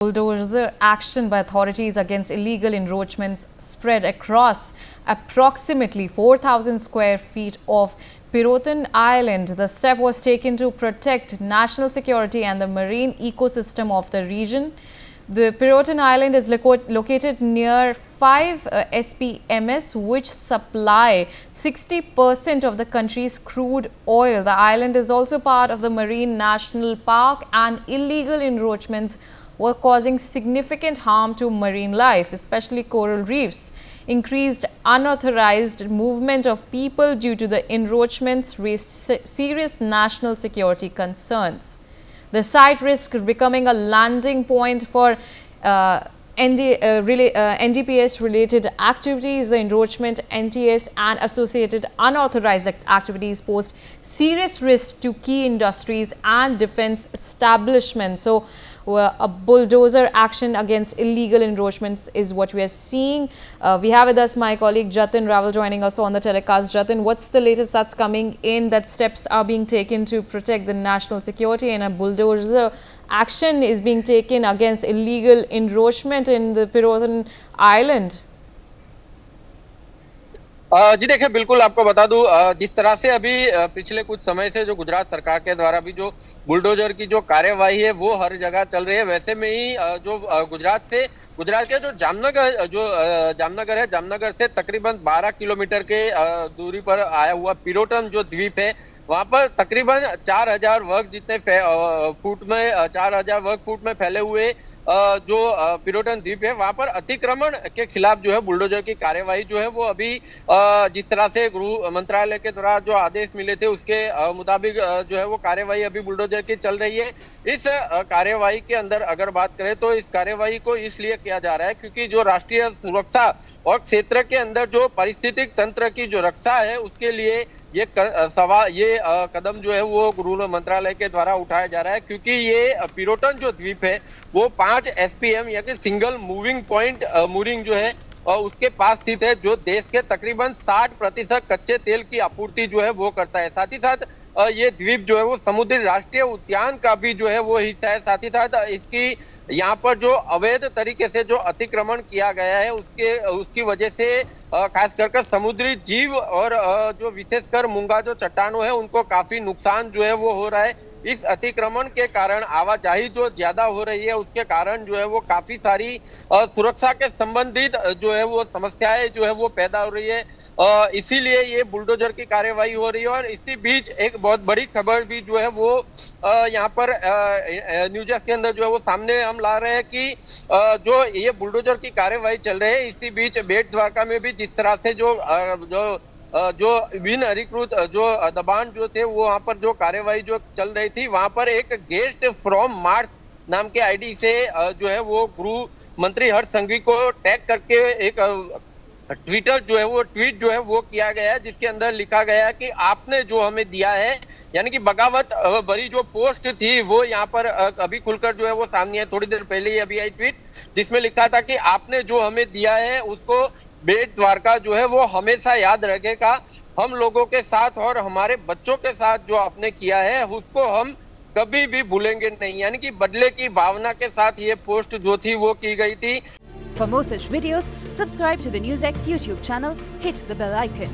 Bulldozer action by authorities against illegal encroachments spread across approximately 4,000 square feet of Pirotan Island. The step was taken to protect national security and the marine ecosystem of the region. The Pirotan Island is located near 5 SPMS, which supply 60% of the country's crude oil. The island is also part of the Marine National Park, and illegal encroachments were causing significant harm to marine life, especially coral reefs. Increased unauthorized movement of people due to the encroachments raised serious national security concerns. The site risks becoming a landing point for NDPS-related activities. The encroachment, NTS and associated unauthorized activities pose serious risks to key industries and defense establishments. So, a bulldozer action against illegal encroachments is what we are seeing. We have with us my colleague Jatin Raval joining us on the telecast. Jatin, what's the latest that's coming in, that steps are being taken to protect the national security and a bulldozer action is being taken against illegal encroachment in the Pirotan Island? जी देखिए, बिल्कुल आपको बता दूं, जिस तरह से अभी पिछले कुछ समय से जो गुजरात सरकार के द्वारा भी जो बुलडोजर की जो कार्यवाही है वो हर जगह चल रही है, वैसे में ही जो गुजरात के जो जामनगर है, जामनगर से तकरीबन 12 किलोमीटर के दूरी पर आया हुआ पिरोटन जो द्वीप है, वहां पर तकरीबन 4,000 वर्ग फुट में फैले हुए जो पिरोटन द्वीप है, वहां पर अतिक्रमण के खिलाफ जो है बुलडोजर की कार्यवाही जो है वो अभी जिस तरह से गृह मंत्रालय के द्वारा जो आदेश मिले थे उसके मुताबिक जो है वो कार्यवाही अभी बुलडोजर की चल रही है। इस कार्यवाही के अंदर अगर बात करें तो इस कार्यवाही को इसलिए किया जा रहा है क्योंकि जो राष्ट्रीय सुरक्षा और क्षेत्र के अंदर जो पारिस्थितिक तंत्र की जो रक्षा है उसके लिए ये कदम जो है वो गृह मंत्रालय के द्वारा उठाया जा रहा है, क्योंकि ये पिरोटन जो द्वीप है वो 5 SPM यानी सिंगल मूविंग पॉइंट मूरिंग जो है उसके पास स्थित है, जो देश के तकरीबन 60% कच्चे तेल की आपूर्ति जो है वो करता है। साथ ही साथ ये द्वीप जो है वो समुद्री राष्ट्रीय उद्यान का भी जो है वो हिस्सा है। साथ ही साथ इसकी यहाँ पर जो अवैध तरीके से जो अतिक्रमण किया गया है उसकी वजह से खास कर समुद्री जीव और जो विशेषकर मूंगा जो चट्टानों है उनको काफी नुकसान जो है वो हो रहा है। इस अतिक्रमण के कारण आवाजाही जो ज्यादा हो रही है उसके कारण जो है वो काफी सारी सुरक्षा के संबंधित जो है वो समस्याएं जो है वो पैदा हो रही है। इसीलिए ये बुलडोजर की कार्यवाही हो रही है। और इसी बीच एक बहुत बड़ी खबर भी जो है वो यहाँ पर न्यूज़ के अंदर जो है वो सामने हम ला रहे हैं कि जो ये बुलडोजर की कार्यवाही चल रही है, इसी बीच बेट द्वारका में भी जिस तरह से जो बिन अधिकृत जो दबान जो थे वो वहां पर जो कार्यवाही जो चल रही थी, वहां पर एक गेस्ट फ्रॉम मार्स नाम के आईडी से जो है वो गृह मंत्री हर्ष संघवी को टैग करके एक ट्विट जो है वो किया गया है, जिसके अंदर लिखा गया है कि आपने जो हमें दिया है, यानी कि बगावत भरी जो पोस्ट थी वो यहाँ पर अभी खुलकर जो है वो सामने है। थोड़ी देर पहले ही अभी आई ट्वीट जिसमें लिखा था कि आपने जो हमें दिया है उसको बेट द्वारका जो है वो हमेशा याद रखेगा। हम लोगों के साथ और हमारे बच्चों के साथ जो आपने किया है उसको हम कभी भी भूलेंगे नहीं, यानी कि बदले की भावना के साथ ये पोस्ट जो थी वो की गई थी। For more such videos, subscribe to the NewsX YouTube channel, hit the bell icon.